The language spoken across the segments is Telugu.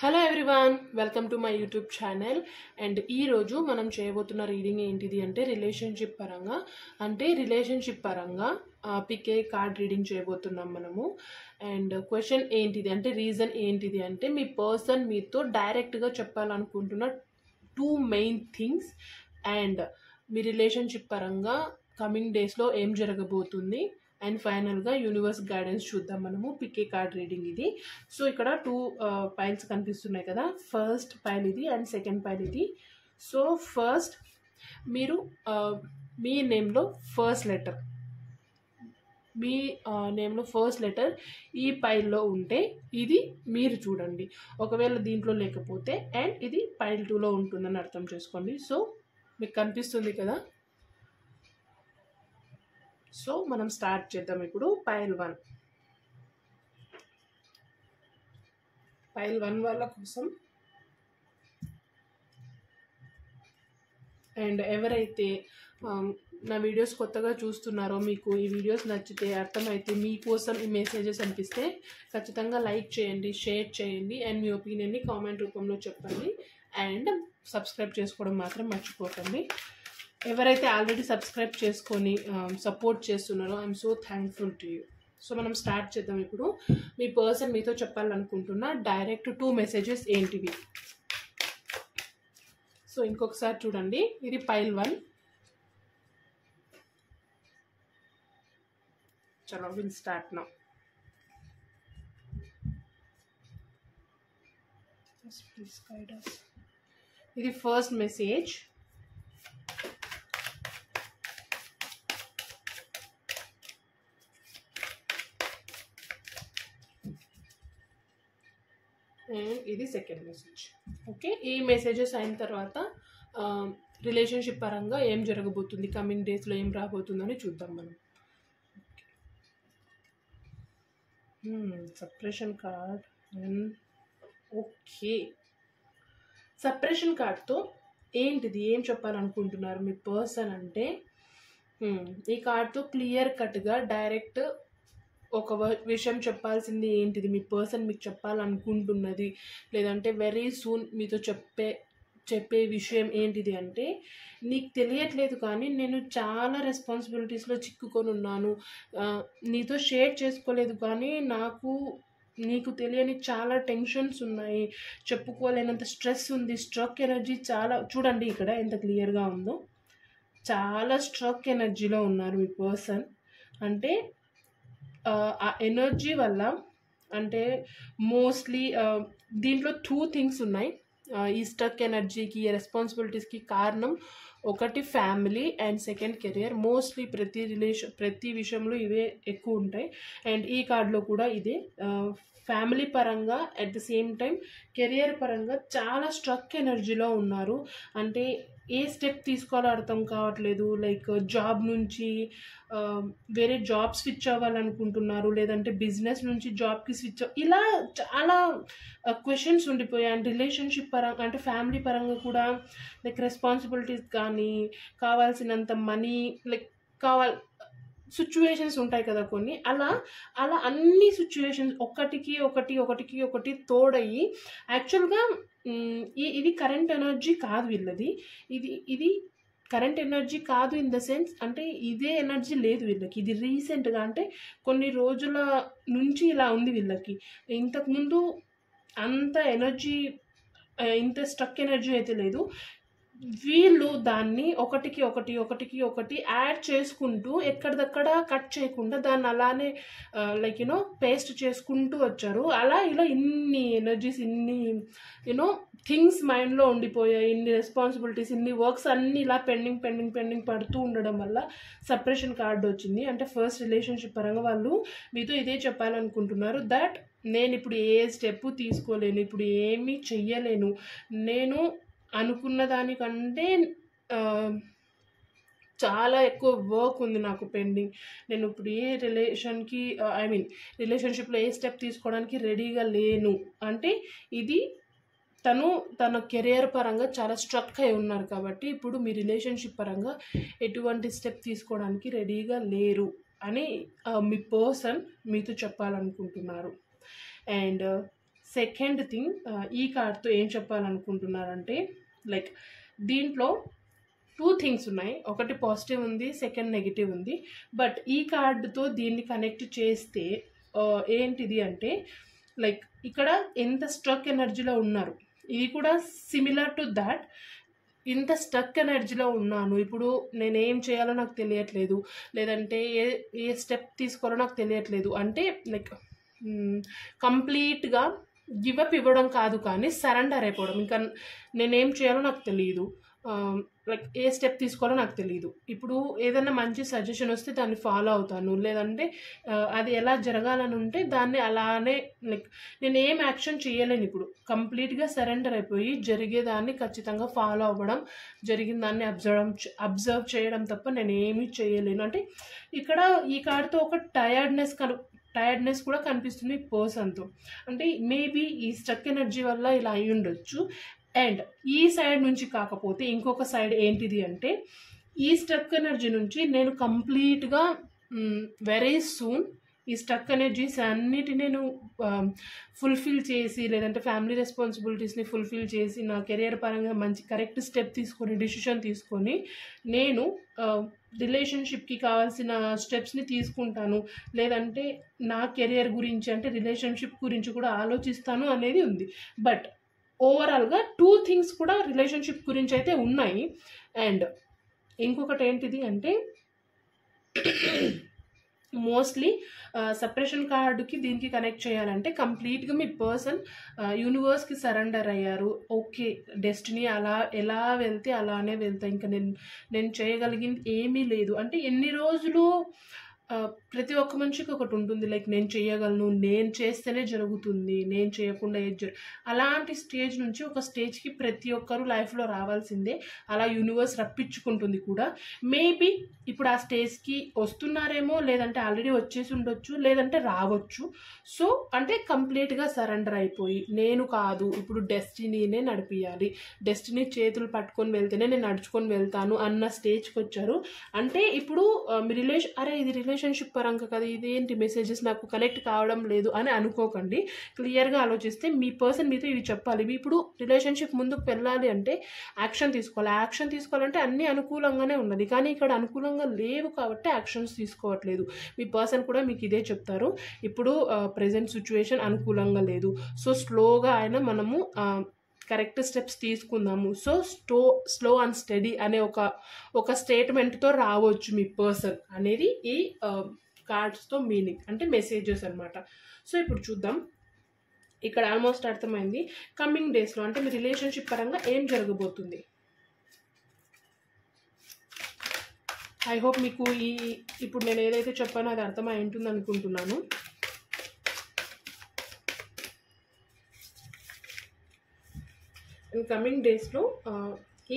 Hello everyone, welcome to my YouTube channel. And ఈరోజు మనం చేయబోతున్న రీడింగ్ ఏంటిది అంటే రిలేషన్షిప్ పరంగా పికే కార్డ్ రీడింగ్ చేయబోతున్నాం మనము. అండ్ క్వశ్చన్ ఏంటిది అంటే రీజన్ ఏంటిది అంటే మీ పర్సన్ మీతో డైరెక్ట్గా చెప్పాలనుకుంటున్న టూ మెయిన్ థింగ్స్ అండ్ మీ రిలేషన్షిప్ పరంగా కమింగ్ డేస్లో ఏం జరగబోతుంది అండ్ ఫైనల్గా యూనివర్స్ గైడెన్స్ చూద్దాం మనము. పికే కార్డ్ రీడింగ్ ఇది. సో ఇక్కడ టూ పైల్స్ కనిపిస్తున్నాయి కదా, ఫస్ట్ పైల్ ఇది అండ్ సెకండ్ పైల్ ఇది. సో ఫస్ట్ మీరు మీ నేమ్లో ఫస్ట్ లెటర్ ఈ పైల్లో ఉంటే ఇది మీరు చూడండి. ఒకవేళ దీంట్లో లేకపోతే అండ్ ఇది పైల్ 2లో ఉంటుందని అర్థం చేసుకోండి. సో మీకు కనిపిస్తుంది కదా. సో మనం స్టార్ట్ చేద్దాం ఇప్పుడు. పైల్ 1 వాళ్ళ కోసం అండ్ ఎవరైతే నా వీడియోస్ కొత్తగా చూస్తున్నారో, మీకు ఈ వీడియోస్ నచ్చితే, అర్థమైతే, మీకోసం ఈ మెసేజెస్ అనిపిస్తే ఖచ్చితంగా లైక్ చేయండి, షేర్ చేయండి అండ్ మీ ఒపీనియన్ని కామెంట్ రూపంలో చెప్పండి. అండ్ సబ్స్క్రైబ్ చేసుకోవడం మాత్రం మర్చిపోకండి. ఎవరైతే ఆల్రెడీ సబ్స్క్రైబ్ చేసుకొని సపోర్ట్ చేస్తున్నారో I'm so thankful to you. So మనం స్టార్ట్ చేద్దాం ఇప్పుడు. మీ పర్సన్ మీతో చెప్పాలనుకుంటున్న డైరెక్ట్ 2 మెసేజెస్ ఏంటివి. సో ఇంకొకసారి చూడండి, ఇది పైల్ 1. చలో will start now. Please guide us. ఇది ఫస్ట్ మెసేజ్. అండ్ ఇది సెకండ్ మెసేజ్. ఓకే, ఈ మెసేజెస్ అయిన తర్వాత రిలేషన్షిప్ పరంగా ఏం జరగబోతుంది, కమింగ్ డేస్లో ఏం రాబోతుందని చూద్దాం మనం. Separation card. ఓకే, సపరేషన్ కార్డ్తో ఏంటిది, ఏం చెప్పాలనుకుంటున్నారు మీ పర్సన్ అంటే ఈ కార్డ్తో క్లియర్ కట్గా డైరెక్ట్ ఒక విషయం చెప్పాల్సింది ఏంటిది, మీ పర్సన్ మీకు చెప్పాలనుకుంటున్నది లేదంటే వెరీ సూన్ మీతో చెప్పే విషయం ఏంటిది అంటే, నీకు తెలియట్లేదు కానీ నేను చాలా రెస్పాన్సిబిలిటీస్లో చిక్కుకొని ఉన్నాను, నీతో షేర్ చేసుకోలేదు కానీ నీకు తెలియని చాలా టెన్షన్స్ ఉన్నాయి, చెప్పుకోలేనంత స్ట్రెస్ ఉంది, స్ట్రక్ ఎనర్జీ చాలా. చూడండి ఇక్కడ ఎంత క్లియర్గా ఉందో, చాలా స్ట్రక్ ఎనర్జీలో ఉన్నారు మీ పర్సన్. అంటే ఆ ఎనర్జీ వల్ల అంటే మోస్ట్లీ దీంట్లో 2 థింగ్స్ ఉన్నాయి. ఈ స్టక్ ఎనర్జీకి, రెస్పాన్సిబిలిటీస్కి కారణం ఒకటి family and second career. Mostly ప్రతి విషయంలో ఇవే ఎక్కువ ఉంటాయి. అండ్ ఈ కార్డులో కూడా ఇదే. ఫ్యామిలీ పరంగా at the same time career పరంగా చాలా స్ట్రక్ ఎనర్జీలో ఉన్నారు. అంటే ఏ స్టెప్ తీసుకోవాలో అర్థం కావట్లేదు. లైక్ జాబ్ నుంచి వేరే జాబ్ స్విచ్ అవ్వాలనుకుంటున్నారు, లేదంటే బిజినెస్ నుంచి జాబ్కి స్విచ్ ఇలా చాలా క్వశ్చన్స్ ఉండిపోయాయి. అండ్ రిలేషన్షిప్ పరంగా అంటే ఫ్యామిలీ పరంగా కూడా లైక్ రెస్పాన్సిబిలిటీస్ కానీ, కావాల్సినంత మనీ, లైక్ సిచ్యువేషన్స్ ఉంటాయి కదా కొన్ని, అలా అన్ని సిచ్యువేషన్స్ ఒకటికి తోడయ్యి యాక్చువల్గా ఇది కరెంట్ ఎనర్జీ కాదు వీళ్ళది. ఇది కరెంట్ ఎనర్జీ కాదు ఇన్ ద సెన్స్ అంటే ఇదే ఎనర్జీ లేదు వీళ్ళకి. ఇది రీసెంట్గా అంటే కొన్ని రోజుల నుంచి ఇలా ఉంది వీళ్ళకి. ఇంతకుముందు అంత ఎనర్జీ, ఇంత స్ట్రక్ ఎనర్జీ అయితే లేదు. వీళ్ళు దాన్ని ఒకటికి ఒకటి యాడ్ చేసుకుంటూ ఎక్కడిదక్కడ కట్ చేయకుండా దాన్ని అలానే లైక్ పేస్ట్ చేసుకుంటూ వచ్చారు. అలా ఇలా ఇన్ని ఎనర్జీస్, ఇన్ని థింగ్స్ మైండ్లో ఉండిపోయాయి, ఇన్ని రెస్పాన్సిబిలిటీస్, ఇన్ని వర్క్స్ అన్నీ ఇలా పెండింగ్ పడుతూ ఉండడం వల్ల సపరేషన్ కార్డు వచ్చింది. అంటే ఫస్ట్ రిలేషన్షిప్ పరంగా వాళ్ళు మీతో ఇదే చెప్పాలనుకుంటున్నారు, దట్ నేను ఇప్పుడు ఏ స్టెప్ తీసుకోలేను, ఇప్పుడు ఏమీ చెయ్యలేను, నేను అనుకున్న దానికంటే చాలా ఎక్కువ వర్క్ ఉంది నాకు పెండింగ్, నేను ఇప్పుడు ఏ రిలేషన్షిప్లో ఏ స్టెప్ తీసుకోవడానికి రెడీగా లేను అంటే ఇది తన కెరియర్ పరంగా చాలా స్ట్రక్ అయి ఉన్నారు. కాబట్టి ఇప్పుడు మీ రిలేషన్షిప్ పరంగా ఎటువంటి స్టెప్ తీసుకోవడానికి రెడీగా లేరు అని మీ పర్సన్ మీతో చెప్పాలనుకుంటున్నారు. అండ్ సెకండ్ థింగ్, ఈ కార్డ్తో ఏం చెప్పాలనుకుంటున్నారంటే లైక్ దీంట్లో 2 థింగ్స్ ఉన్నాయి. ఒకటి పాజిటివ్ ఉంది, సెకండ్ నెగిటివ్ ఉంది. బట్ ఈ కార్డుతో దీన్ని కనెక్ట్ చేస్తే ఏంటిది అంటే లైక్ ఇక్కడ ఎంత స్ట్రక్ ఎనర్జీలో ఉన్నారు, ఇది కూడా సిమిలర్ టు దాట్. ఇంత స్టక్ ఎనర్జీలో ఉన్నాను, ఇప్పుడు నేను ఏం చేయాలో నాకు తెలియట్లేదు, లేదంటే ఏ స్టెప్ తీసుకోవాలో నాకు తెలియట్లేదు అంటే లైక్ కంప్లీట్గా గివప్ ఇవ్వడం కాదు, కానీ సరెండర్ అయిపోవడం. ఇంకా నేనేం చేయాలో నాకు తెలియదు, లైక్ ఏ స్టెప్ తీసుకోవాలో నాకు తెలియదు. ఇప్పుడు ఏదైనా మంచి సజెషన్ వస్తే దాన్ని ఫాలో అవుతాను, లేదంటే అది ఎలా జరగాలని ఉంటే దాన్ని అలానే లైక్ నేను ఏం యాక్షన్ చేయలేను. ఇప్పుడు కంప్లీట్గా సరెండర్ అయిపోయి జరిగేదాన్ని ఖచ్చితంగా ఫాలో అవ్వడం, జరిగిన దాన్ని అబ్జర్వ్ చేయడం తప్ప నేను ఏమీ చేయలేను. అంటే ఇక్కడ ఈ కార్డ్తో ఒక టయర్డ్నెస్ కూడా కనిపిస్తుంది పర్సన్తో. అంటే మేబీ ఈ స్ట్రక్ ఎనర్జీ వల్ల ఇలా అయి ఉండొచ్చు. అండ్ ఈ సైడ్ నుంచి కాకపోతే ఇంకొక సైడ్ ఏంటిది అంటే ఈ స్ట్రక్ ఎనర్జీ నుంచి నేను కంప్లీట్గా వెరీ సూన్ ఈ స్ట్రక్ ఎనర్జీస్ అన్నిటి నేను ఫుల్ఫిల్ చేసి, లేదంటే ఫ్యామిలీ రెస్పాన్సిబిలిటీస్ని ఫుల్ఫిల్ చేసి, నా కెరియర్ పరంగా మంచి కరెక్ట్ స్టెప్ తీసుకొని, డిసిషన్ తీసుకొని నేను రిలేషన్షిప్కి కావాల్సిన స్టెప్స్ని తీసుకుంటాను, లేదంటే నా కెరియర్ గురించి అంటే రిలేషన్షిప్ గురించి కూడా ఆలోచిస్తాను అనేది ఉంది. బట్ ఓవరాల్గా 2 థింగ్స్ కూడా రిలేషన్షిప్ గురించి అయితే ఉన్నాయి. అండ్ ఇంకొకటి ఏంటిది అంటే మోస్ట్లీ సపరేషన్ కార్డుకి దీనికి కనెక్ట్ చేయాలంటే కంప్లీట్గా మీ పర్సన్ యూనివర్స్కి సరెండర్ అయ్యారు. ఓకే, డెస్టినీ అలా ఎలా వెళ్తే అలానే వెళ్తా, ఇంకా నేను చేయగలిగింది ఏమీ లేదు అంటే ఎన్ని రోజులు ప్రతి ఒక్క మనిషికి ఒకటి ఉంటుంది, లైక్ నేను చేయగలను, నేను చేస్తేనే జరుగుతుంది, నేను చేయకుండా అలాంటి స్టేజ్ నుంచి ఒక స్టేజ్కి ప్రతి ఒక్కరు లైఫ్లో రావాల్సిందే. అలా యూనివర్స్ రప్పించుకుంటుంది కూడా. మేబీ ఇప్పుడు ఆ స్టేజ్కి వస్తున్నారేమో, లేదంటే ఆల్రెడీ వచ్చేసి ఉండొచ్చు, లేదంటే రావచ్చు. సో అంటే కంప్లీట్గా సరెండర్ అయిపోయి నేను కాదు ఇప్పుడు డెస్టినీనే నడిపియాలి, డెస్టినీ చేతులు పట్టుకొని వెళ్తేనే నేను నడుచుకొని వెళ్తాను అన్న స్టేజ్కి వచ్చారు. అంటే ఇప్పుడు మీ ఇది రిలేషన్షిప్ పరంగా కదా, ఇదేంటి మెసేజెస్ నాకు కనెక్ట్ కావడం లేదు అని అనుకోకండి. క్లియర్గా ఆలోచిస్తే మీ పర్సన్ మీతో ఇవి చెప్పాలి. ఇప్పుడు రిలేషన్షిప్ ముందుకు వెళ్ళాలి అంటే యాక్షన్ తీసుకోవాలి. యాక్షన్ తీసుకోవాలంటే అన్నీ అనుకూలంగానే ఉన్నది, కానీ ఇక్కడ అనుకూలంగా లేవు కాబట్టి యాక్షన్స్ తీసుకోవట్లేదు. మీ పర్సన్ కూడా మీకు ఇదే చెప్తారు, ఇప్పుడు ప్రజెంట్ సిచ్యువేషన్ అనుకూలంగా లేదు, సో స్లోగా అయినా మనము కరెక్ట్ స్టెప్స్ తీసుకుందాము, సో స్లో అండ్ స్టడీ అనే ఒక స్టేట్మెంట్తో రావచ్చు మీ పర్సన్ అనేది ఈ కార్డ్స్తో మీనింగ్, అంటే మెసేజెస్ అనమాట. సో ఇప్పుడు చూద్దాం. ఇక్కడ ఆల్మోస్ట్ అర్థమైంది కమింగ్ డేస్లో అంటే మీ రిలేషన్షిప్ పరంగా ఏం జరగబోతుంది. ఐ హోప్ మీకు ఇప్పుడు నేను ఏదైతే చెప్పానో అది అర్థమై ఉంటుంది అనుకుంటున్నాను. కమింగ్ డేస్లో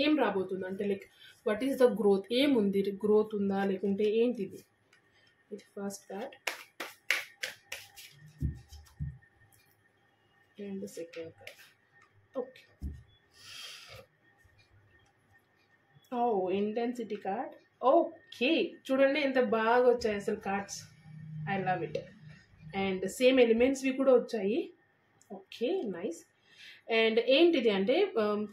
ఏం రాబోతుంది అంటే like what is the growth, ఏముంది, గ్రోత్ ఉందా లేకుంటే ఏంటిది. ఇది first card and second card. Okay, intensity card. Okay, చూడండి ఎంత బాగా వచ్చాయి అసలు cards, I love it. And same ఎలిమెంట్స్వి కూడా వచ్చాయి. Okay, nice. అండ్ ఏంటిది అంటే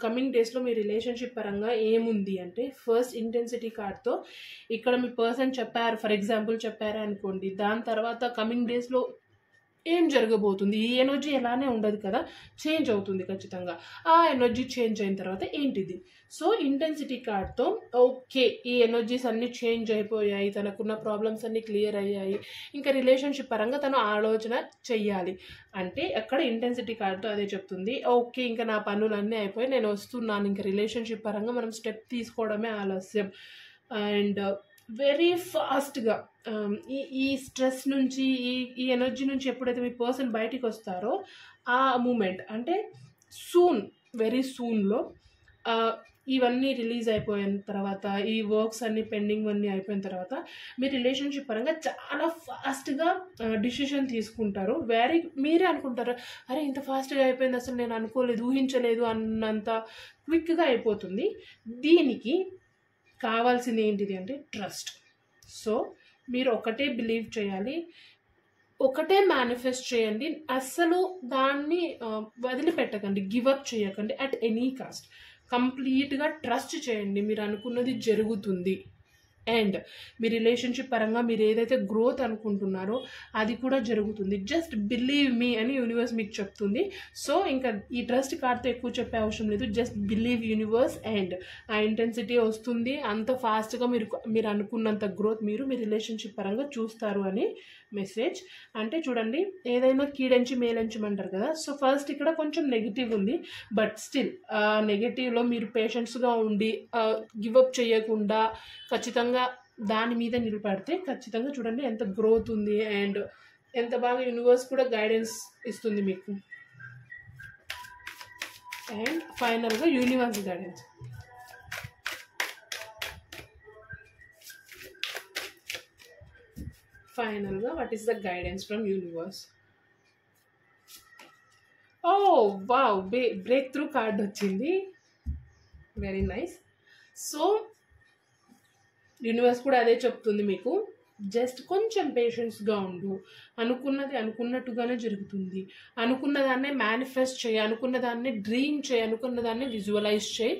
కమింగ్ డేస్లో మీ రిలేషన్షిప్ పరంగా ఏముంది అంటే ఫస్ట్ ఇంటెన్సిటీ కార్డ్తో ఇక్కడ మీ పర్సన్ చెప్పారు, ఫర్ ఎగ్జాంపుల్ చెప్పారు అనుకోండి, దాని తర్వాత కమింగ్ డేస్లో ఏం జరగబోతుంది. ఈ ఎనర్జీ ఎలానే ఉండదు కదా, చేంజ్ అవుతుంది ఖచ్చితంగా. ఆ ఎనర్జీ చేంజ్ అయిన తర్వాత ఏంటిది, సో ఇంటెన్సిటీ కార్డ్తో ఓకే ఈ ఎనర్జీస్ అన్నీ చేంజ్ అయిపోయాయి, తనకున్న ప్రాబ్లమ్స్ అన్నీ క్లియర్ అయ్యాయి, ఇంకా రిలేషన్షిప్ పరంగా తను ఆలోచన చెయ్యాలి అంటే అక్కడ ఇంటెన్సిటీ కార్డ్తో అదే చెప్తుంది. ఓకే, ఇంకా నా పనులన్నీ అయిపోయి నేను వస్తున్నాను, ఇంకా రిలేషన్షిప్ పరంగా మనం స్టెప్ తీసుకోవడమే ఆలస్యం. అండ్ వెరీ ఫాస్ట్గా ఈ స్ట్రెస్ నుంచి ఈ ఎనర్జీ నుంచి ఎప్పుడైతే మీ పర్సన్ బయటికి వస్తారో ఆ మూమెంట్ అంటే వెరీ సూన్లో ఇవన్నీ రిలీజ్ అయిపోయిన తర్వాత, ఈ వర్క్స్ అన్నీ పెండింగ్ అన్నీ అయిపోయిన తర్వాత మీ రిలేషన్షిప్ పరంగా చాలా ఫాస్ట్గా డిసిషన్ తీసుకుంటారు. మీరే అనుకుంటారు, అరే ఇంత ఫాస్ట్గా అయిపోయింది, అసలు నేను అనుకోలేదు, ఊహించలేదు అన్నంత క్విక్గా అయిపోతుంది. దీనికి కావాల్సింది ఏంటిది అంటే ట్రస్ట్. సో మీరు ఒకటే బిలీవ్ చేయాలి, ఒకటే మేనిఫెస్ట్ చేయండి, అస్సలు దాన్ని వదిలిపెట్టకండి, గివప్ చేయకండి అట్ ఎనీ కాస్ట్. కంప్లీట్గా ట్రస్ట్ చేయండి, మీరు అనుకున్నది జరుగుతుంది. అండ్ మీ రిలేషన్షిప్ పరంగా మీరు ఏదైతే గ్రోత్ అనుకుంటున్నారో అది కూడా జరుగుతుంది. జస్ట్ బిలీవ్ మీ అని యూనివర్స్ మీకు చెప్తుంది. సో ఇంకా ఈ ట్రస్ట్ కార్డ్తో ఎక్కువ చెప్పే అవసరం లేదు. జస్ట్ బిలీవ్ యూనివర్స్ అండ్ ఆ ఇంటెన్సిటీ వస్తుంది. అంత ఫాస్ట్గా మీరు అనుకున్నంత గ్రోత్ మీరు మీ రిలేషన్షిప్ పరంగా చూస్తారు అని మెసేజ్. అంటే చూడండి, ఏదైనా కీడెంచి మేలంచమంటారు కదా. సో ఫస్ట్ ఇక్కడ కొంచెం నెగిటివ్ ఉంది, బట్ స్టిల్ నెగిటివ్లో మీరు పేషెన్స్గా ఉండి గివప్ చేయకుండా ఖచ్చితంగా దాని మీద నిలబడితే ఖచ్చితంగా చూడండి ఎంత గ్రోత్ ఉంది అండ్ ఎంత బాగా యూనివర్స్ కూడా గైడెన్స్ ఇస్తుంది మీకు. అండ్ ఫైనల్గా యూనివర్స్ గైడెన్స్. ఫైనల్గా what is the guidance from universe? Oh wow, breakthrough card వచ్చింది. Very nice. సో యూనివర్స్ కూడా అదే చెప్తుంది మీకు, జస్ట్ కొంచెం పేషెన్స్గా ఉండు, అనుకున్నది అనుకున్నట్టుగానే జరుగుతుంది. అనుకున్న దాన్నే మేనిఫెస్ట్ చేయి, అనుకున్న దాన్ని డ్రీమ్ చేయి, అనుకున్న దాన్ని విజువలైజ్ చేయి.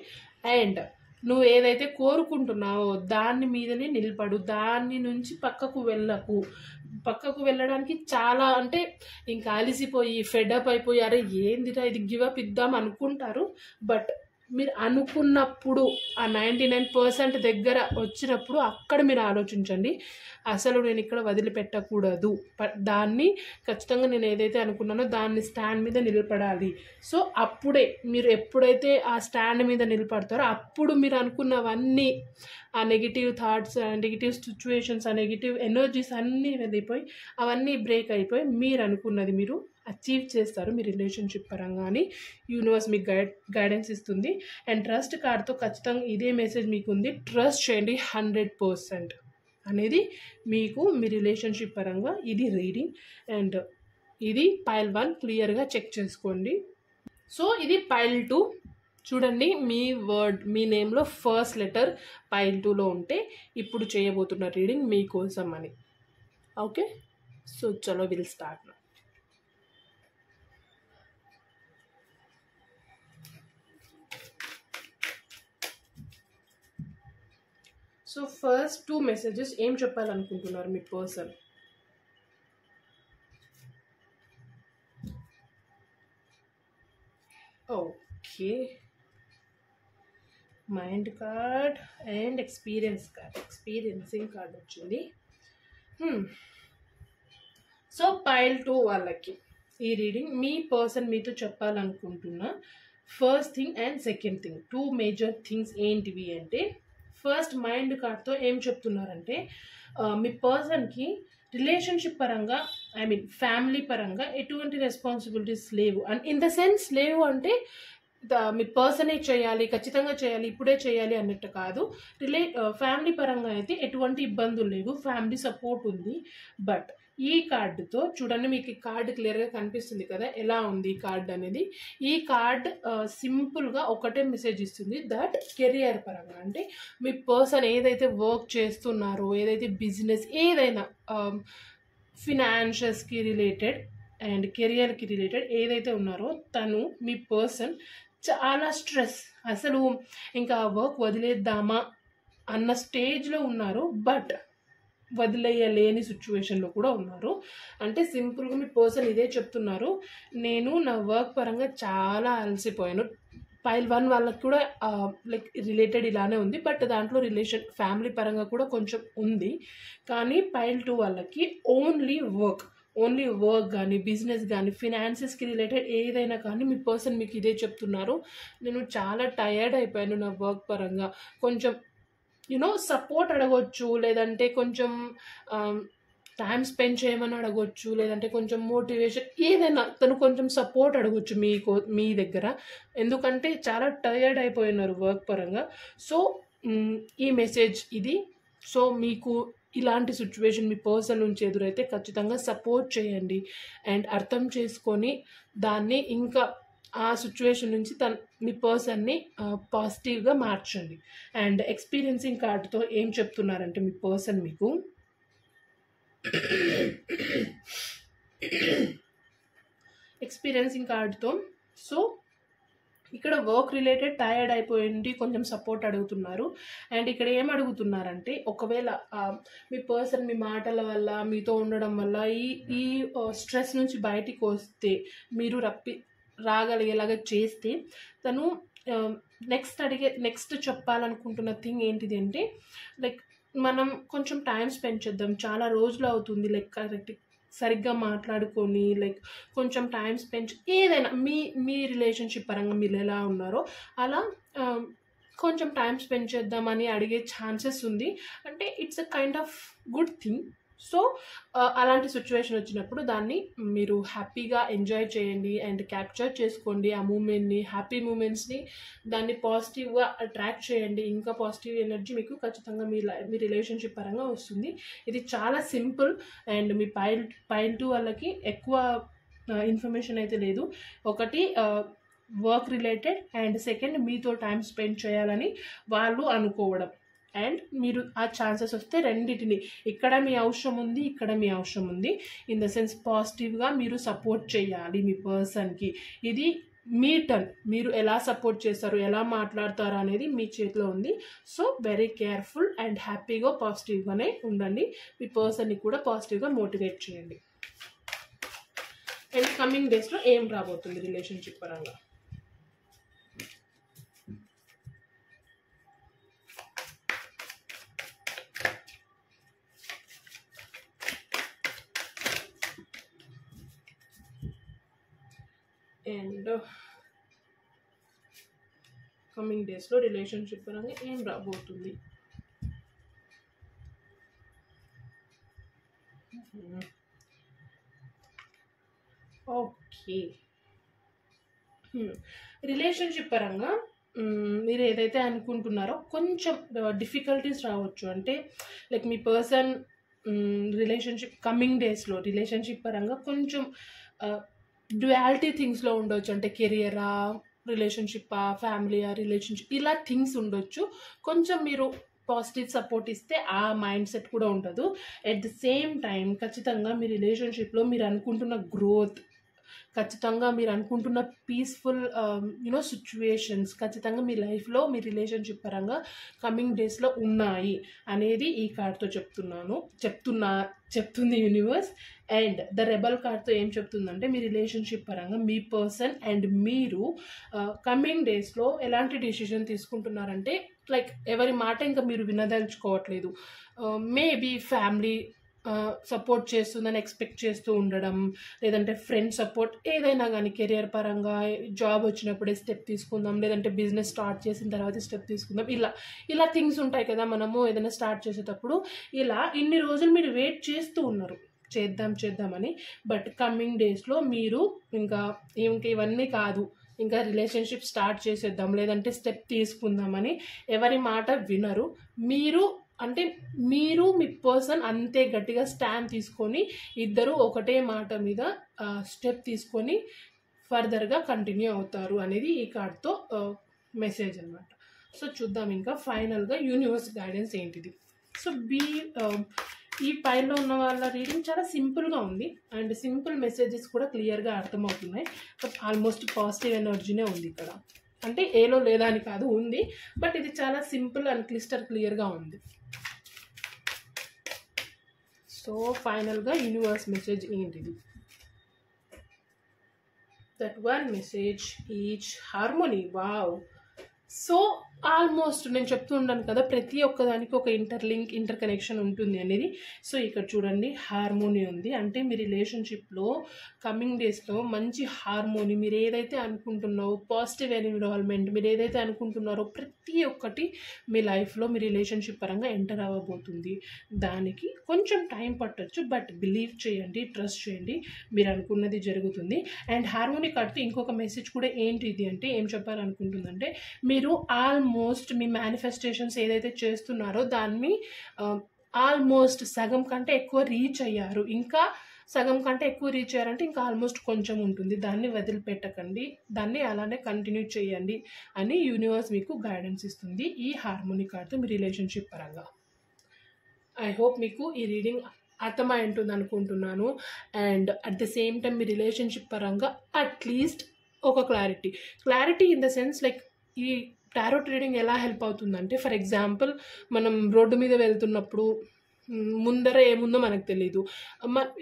అండ్ నువ్వు ఏదైతే కోరుకుంటున్నావో దాని మీదనే నిలబడు, దాని నుంచి పక్కకు వెళ్ళడానికి చాలా అంటే ఇంకా అలిసిపోయి ఫెడప్ అయిపోయి అరే ఏందిరా ఇది గివప్ ఇద్దాం అనుకుంటారు. బట్ మీరు అనుకున్నప్పుడు ఆ 99% దగ్గర వచ్చినప్పుడు అక్కడ మీరు ఆలోచించండి, అసలు నేను ఇక్కడ వదిలిపెట్టకూడదు, దాన్ని ఖచ్చితంగా నేను ఏదైతే అనుకున్నానో దాన్ని స్టాండ్ మీద నిలబడాలి. సో అప్పుడే మీరు ఎప్పుడైతే ఆ స్టాండ్ మీద నిలబడతారో అప్పుడు మీరు అనుకున్నవన్నీ ఆ నెగిటివ్ థాట్స్, నెగిటివ్ సిచ్యువేషన్స్, ఆ నెగిటివ్ ఎనర్జీస్ అన్నీ వెళ్ళిపోయి అవన్నీ బ్రేక్ అయిపోయి మీరు అనుకున్నది మీరు అచీవ్ చేస్తారు మీ రిలేషన్షిప్ పరంగా అని యూనివర్స్ మీకు గైడెన్స్ ఇస్తుంది. అండ్ ట్రస్ట్ కార్డ్తో ఖచ్చితంగా ఇదే మెసేజ్ మీకు ఉంది, ట్రస్ట్ చేయండి 100% అనేది మీకు మీ రిలేషన్షిప్ పరంగా ఇది రీడింగ్. అండ్ ఇది పైల్ 1 క్లియర్గా చెక్ చేసుకోండి. సో ఇది పైల్ 2 చూడండి, మీ నేమ్లో ఫస్ట్ లెటర్ పైల్ 2లో ఉంటే ఇప్పుడు చేయబోతున్న రీడింగ్ మీకోసం అని. ఓకే, సో చలో will start. So first 2 messages ఏం చెప్పాలనుకుంటున్నారు మీ person? Okay, mind card and experiencing card వచ్చింది. సో పైల్ 2 వాళ్ళకి ఈ రీడింగ్ మీ పర్సన్ మీతో చెప్పాలనుకుంటున్న first thing and second thing, 2 major things ఏంటివి అంటే, ఫస్ట్ మైండ్ కార్డ్తో ఏం చెప్తున్నారంటే మీ పర్సన్కి రిలేషన్షిప్ పరంగా ఫ్యామిలీ పరంగా ఎటువంటి రెస్పాన్సిబిలిటీస్ లేవు. అండ్ ఇన్ ద సెన్స్ లేవు అంటే మీ పర్సనే చేయాలి, ఖచ్చితంగా చేయాలి, ఇప్పుడే చేయాలి అన్నట్టు కాదు. ఫ్యామిలీ పరంగా అయితే ఎటువంటి ఇబ్బందులు లేవు, ఫ్యామిలీ సపోర్ట్ ఉంది. బట్ ఈ కార్డుతో చూడండి, మీకు ఈ కార్డు క్లియర్గా కనిపిస్తుంది కదా ఎలా ఉంది ఈ కార్డు అనేది. ఈ కార్డ్ సింపుల్గా ఒకటే మెసేజ్ ఇస్తుంది, దట్ కెరియర్ పరంగా అంటే మీ పర్సన్ ఏదైతే వర్క్ చేస్తున్నారో, ఏదైతే బిజినెస్ ఏదైనా ఫినాన్షియల్స్కి రిలేటెడ్ అండ్ కెరియర్కి రిలేటెడ్ ఏదైతే ఉన్నారో తను మీ పర్సన్ చాలా స్ట్రెస్, అసలు ఇంకా వర్క్ వదిలేద్దామా అన్న స్టేజ్లో ఉన్నారు. బట్ వదిలేయలేని సిచ్యువేషన్లో కూడా ఉన్నారు. అంటే సింపుల్గా మీ పర్సన్ ఇదే చెప్తున్నారు, నేను నా వర్క్ పరంగా చాలా అలసిపోయాను. పైల్ 1 వాళ్ళకి కూడా లైక్ రిలేటెడ్ ఇలానే ఉంది, బట్ దాంట్లో ఫ్యామిలీ పరంగా కూడా కొంచెం ఉంది. కానీ పైల్ 2 వాళ్ళకి ఓన్లీ వర్క్ కానీ బిజినెస్ కానీ ఫినాన్సెస్కి రిలేటెడ్ ఏదైనా కానీ మీ పర్సన్ మీకు ఇదే చెప్తున్నారు, నేను చాలా టయర్డ్ అయిపోయాను నా వర్క్ పరంగా, కొంచెం సపోర్ట్ అడగొచ్చు, లేదంటే కొంచెం టైం స్పెండ్ చేయమని అడగొచ్చు, లేదంటే కొంచెం మోటివేషన్ ఏదైనా తను కొంచెం సపోర్ట్ అడగొచ్చు మీ దగ్గర, ఎందుకంటే చాలా టయర్డ్ అయిపోయినారు వర్క్ పరంగా. సో ఈ మెసేజ్ ఇది. సో మీకు ఇలాంటి సిచ్యువేషన్ మీ పర్సన్ నుంచి ఎదురైతే ఖచ్చితంగా సపోర్ట్ చేయండి అండ్ అర్థం చేసుకొని దాన్ని ఇంకా ఆ సిచ్యువేషన్ నుంచి మీ పర్సన్ని పాజిటివ్గా మార్చండి. అండ్ ఎక్స్పీరియన్సింగ్ కార్డుతో ఏం చెప్తున్నారంటే మీ పర్సన్ మీకు ఎక్స్పీరియన్సింగ్ కార్డ్తో. సో ఇక్కడ వర్క్ రిలేటెడ్ టైర్డ్ అయిపోయింది, కొంచెం సపోర్ట్ అడుగుతున్నారు. అండ్ ఇక్కడ ఏం అడుగుతున్నారంటే, ఒకవేళ మీ పర్సన్ మీ మాటల వల్ల, మీతో ఉండడం వల్ల ఈ స్ట్రెస్ నుంచి బయటికి వస్తే, మీరు రాగలిగేలాగా చేస్తే, తను నెక్స్ట్ చెప్పాలనుకుంటున్న థింగ్ ఏంటిది అంటే, లైక్ మనం కొంచెం టైం స్పెండ్ చేద్దాం, చాలా రోజులు అవుతుంది లైక్ కరెక్ట్ సరిగ్గా మాట్లాడుకొని, లైక్ కొంచెం టైం స్పెండ్, ఏదైనా మీ రిలేషన్షిప్ పరంగా మీరు ఎలా ఉన్నారో అలా కొంచెం టైం స్పెండ్ చేద్దామని అడిగే ఛాన్సెస్ ఉంది. అంటే it's a kind of good thing. So అలాంటి సిచ్యువేషన్ వచ్చినప్పుడు దాన్ని మీరు హ్యాపీగా ఎంజాయ్ చేయండి అండ్ క్యాప్చర్ చేసుకోండి ఆ మూమెంట్ని, హ్యాపీ మూమెంట్స్ని. దాన్ని పాజిటివ్గా అట్రాక్ట్ చేయండి. ఇంకా పాజిటివ్ ఎనర్జీ మీకు ఖచ్చితంగా మీ రిలేషన్షిప్ పరంగా వస్తుంది. ఇది చాలా సింపుల్. అండ్ మీ పైల్ 2 వాళ్ళకి ఎక్కువ ఇన్ఫర్మేషన్ అయితే లేదు. ఒకటి వర్క్ రిలేటెడ్, అండ్ సెకండ్ మీతో టైం స్పెండ్ చేయాలని వాళ్ళు అనుకోవడం. అండ్ మీరు ఆ ఛాన్సెస్ వస్తే రెండింటిని, ఇక్కడ మీ అవసరం ఉంది, ఇక్కడ మీ అవసరం ఉంది, ఇన్ ద సెన్స్ పాజిటివ్గా మీరు సపోర్ట్ చేయాలి మీ పర్సన్కి. ఇది మీ టర్న్. మీరు ఎలా సపోర్ట్ చేస్తారు, ఎలా మాట్లాడతారు అనేది మీ చేతిలో ఉంది. సో వెరీ కేర్ఫుల్ అండ్ హ్యాపీగా పాజిటివ్గానే ఉండండి. మీ పర్సన్ని కూడా పాజిటివ్గా మోటివేట్ చేయండి. అండ్ కమింగ్ డేస్లో ఏం రాబోతుంది రిలేషన్షిప్ పరంగా. అండ్ కమింగ్ డేస్లో రిలేషన్షిప్ పరంగా ఏం రాబోతుంది. ఓకే, రిలేషన్షిప్ పరంగా మీరు ఏదైతే అనుకుంటున్నారో కొంచెం డిఫికల్టీస్ రావచ్చు. అంటే లైక్ మీ పర్సన్ రిలేషన్షిప్ కమింగ్ డేస్లో రిలేషన్షిప్ పరంగా కొంచెం డ్యుయాలిటీ థింగ్స్లో ఉండొచ్చు. అంటే కెరియరా, రిలేషన్షిప్పా, ఫ్యామిలీయా, రిలేషన్షిప్, ఇలా థింగ్స్ ఉండొచ్చు. కొంచెం మీరు పాజిటివ్ సపోర్ట్ ఇస్తే ఆ మైండ్ సెట్ కూడా ఉండదు. ఎట్ ద సేమ్ టైం ఖచ్చితంగా మీ రిలేషన్షిప్లో మీరు అనుకుంటున్న గ్రోత్, ఖచ్చితంగా మీరు అనుకుంటున్న పీస్ఫుల్ సిచ్యువేషన్స్ ఖచ్చితంగా మీ లైఫ్లో మీ రిలేషన్షిప్ పరంగా కమింగ్ డేస్లో ఉన్నాయి అనేది ఈ కార్డ్తో చెప్తుంది యూనివర్స్. అండ్ ద రెబల్ కార్డ్తో ఏం చెప్తుందంటే, మీ రిలేషన్షిప్ పరంగా మీ పర్సన్ అండ్ మీరు కమింగ్ డేస్లో ఎలాంటి డెసిషన్ తీసుకుంటున్నారంటే, లైక్ ఎవరి మాట ఇంకా మీరు వినదలుచుకోవట్లేదు. మేబీ ఫ్యామిలీ సపోర్ట్ చేస్తుందని ఎక్స్పెక్ట్ చేస్తూ ఉండడం, లేదంటే ఫ్రెండ్ సపోర్ట్, ఏదైనా కానీ కెరియర్ పరంగా జాబ్ వచ్చినప్పుడే స్టెప్ తీసుకుందాం, లేదంటే బిజినెస్ స్టార్ట్ చేసిన తర్వాత స్టెప్ తీసుకుందాం, ఇలా థింగ్స్ ఉంటాయి కదా మనము ఏదైనా స్టార్ట్ చేసేటప్పుడు. ఇలా ఇన్ని రోజులు మీరు వెయిట్ చేస్తూ ఉన్నారు చేద్దామని. బట్ కమింగ్ డేస్లో మీరు ఇంకా ఇవన్నీ కాదు, ఇంకా రిలేషన్షిప్ స్టార్ట్ చేసేద్దాం, లేదంటే స్టెప్ తీసుకుందామని ఎవరి మాట వినరు. మీరు మీ పర్సన్ అంతే గట్టిగా స్టాండ్ తీసుకొని ఇద్దరు ఒకటే మాట మీద స్టెప్ తీసుకొని ఫర్దర్గా కంటిన్యూ అవుతారు అనేది ఈ కార్డ్తో మెసేజ్ అనమాట. సో చూద్దాం ఇంకా ఫైనల్గా యూనివర్స్ గైడెన్స్ ఏంటిది. సో ఈ పైలో ఉన్న వాళ్ళ రీడింగ్ చాలా సింపుల్గా ఉంది అండ్ సింపుల్ మెసేజెస్ కూడా క్లియర్గా అర్థమవుతున్నాయి. బట్ ఆల్మోస్ట్ పాజిటివ్ ఎనర్జీనే ఉంది ఇక్కడ. అంటే ఏలో లేదా అని కాదు, ఉంది, బట్ ఇది చాలా సింపుల్ అండ్ క్లియర్గా ఉంది. సో ఫైనల్గా యూనివర్స్ మెసేజ్ ఏంటిది? That one message each harmony. Wow. So almost నేను చెప్తూ ఉంటాను కదా, ప్రతి ఒక్కదానికి ఒక ఇంటర్ కనెక్షన్ ఉంటుంది అనేది. సో ఇక్కడ చూడండి, హార్మోనీ ఉంది. అంటే మీ రిలేషన్షిప్లో కమింగ్ డేస్లో మంచి హార్మోనీ, మీరు ఏదైతే అనుకుంటున్నారో పాజిటివ్ ఎన్విరాన్మెంట్, మీరు ఏదైతే అనుకుంటున్నారో ప్రతి ఒక్కటి మీ లైఫ్లో మీ రిలేషన్షిప్ పరంగా ఎంటర్ అవ్వబోతుంది. దానికి కొంచెం టైం పట్టొచ్చు, బట్ బిలీవ్ చేయండి, ట్రస్ట్ చేయండి, మీరు అనుకున్నది జరుగుతుంది. అండ్ హార్మోనీ కార్డ్తో ఇంకొక మెసేజ్ కూడా ఏంటిది అంటే, ఏం చెప్పాలనుకుంటుందంటే, మీరు ఆల్మోస్ట్ మీ మేనిఫెస్టేషన్స్ ఏదైతే చేస్తున్నారో దాన్ని ఆల్మోస్ట్ సగం కంటే ఎక్కువ రీచ్ అయ్యారు. ఇంకా సగం కంటే ఎక్కువ రీచ్ అయ్యారంటే ఇంకా ఆల్మోస్ట్ కొంచెం ఉంటుంది. దాన్ని వదిలిపెట్టకండి, దాన్ని అలానే కంటిన్యూ చేయండి అని యూనివర్స్ మీకు గైడెన్స్ ఇస్తుంది ఈ హార్మోనీ కార్డ్తో మీ రిలేషన్షిప్ పరంగా. ఐ హోప్ మీకు ఈ రీడింగ్ అర్థమై ఉంటుంది అనుకుంటున్నాను. And at the same time me relationship పరంగా అట్లీస్ట్ ఒక clarity in the sense like ఈ టారోట్ రీడింగ్ ఎలా హెల్ప్ అవుతుందంటే, ఫర్ ఎగ్జాంపుల్ మనం రోడ్డు మీద వెళ్తున్నప్పుడు ముందర ఏముందో మనకు తెలియదు.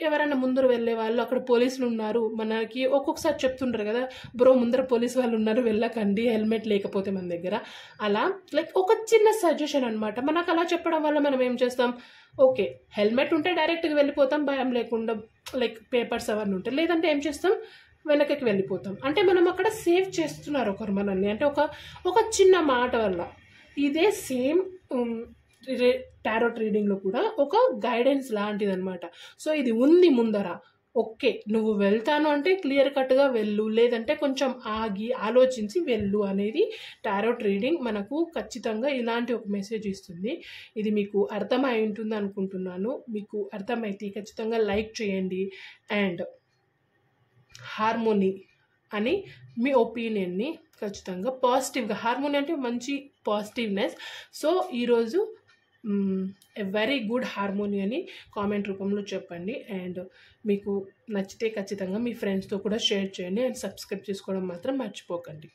ఎవరైనా ముందర వెళ్ళే వాళ్ళు అక్కడ పోలీసులు ఉన్నారు మనకి ఒక్కొక్కసారి చెప్తుంటారు కదా, బ్రో ముందర పోలీసు వాళ్ళు ఉన్నారు వెళ్ళకండి హెల్మెట్ లేకపోతే మన దగ్గర. అలా లైక్ ఒక చిన్న సజెషన్ అనమాట. మనకు అలా చెప్పడం వల్ల మనం ఏం చేస్తాం, ఓకే హెల్మెట్ ఉంటే డైరెక్ట్గా వెళ్ళిపోతాం భయం లేకుండా, లైక్ పేపర్స్ అవన్నీ ఉంటాయి. లేదంటే ఏం చేస్తాం, వెనకకి వెళ్ళిపోతాం. అంటే మనం అక్కడ సేవ్ చేస్తున్నారు ఒకరు మనల్ని, అంటే ఒక చిన్న మాట వల్ల. ఇదే సేమ్ టారోట్ రీడింగ్లో కూడా ఒక గైడెన్స్ లాంటిది అనమాట. సో ఇది ఉంది ముందర, ఓకే నువ్వు వెళ్తాను అంటే క్లియర్ కట్గా వెళ్ళు, లేదంటే కొంచెం ఆగి ఆలోచించి వెళ్ళు అనేది టారోట్ రీడింగ్ మనకు ఖచ్చితంగా ఇలాంటి ఒక మెసేజ్ ఇస్తుంది. ఇది మీకు అర్థమై ఉంటుంది అనుకుంటున్నాను. మీకు అర్థమైతే ఖచ్చితంగా లైక్ చేయండి. అండ్ హార్మోనీ అని మీ ఒపీనియన్ని ఖచ్చితంగా పాజిటివ్గా, హార్మోనీ అంటే మంచి పాజిటివ్నెస్. సో ఈరోజు ఎ వెరీ గుడ్ హార్మోనీ అని కామెంట్ రూపంలో చెప్పండి. అండ్ మీకు నచ్చితే ఖచ్చితంగా మీ ఫ్రెండ్స్తో కూడా షేర్ చేయండి. అండ్ సబ్స్క్రైబ్ చేసుకోవడం మాత్రం మర్చిపోకండి.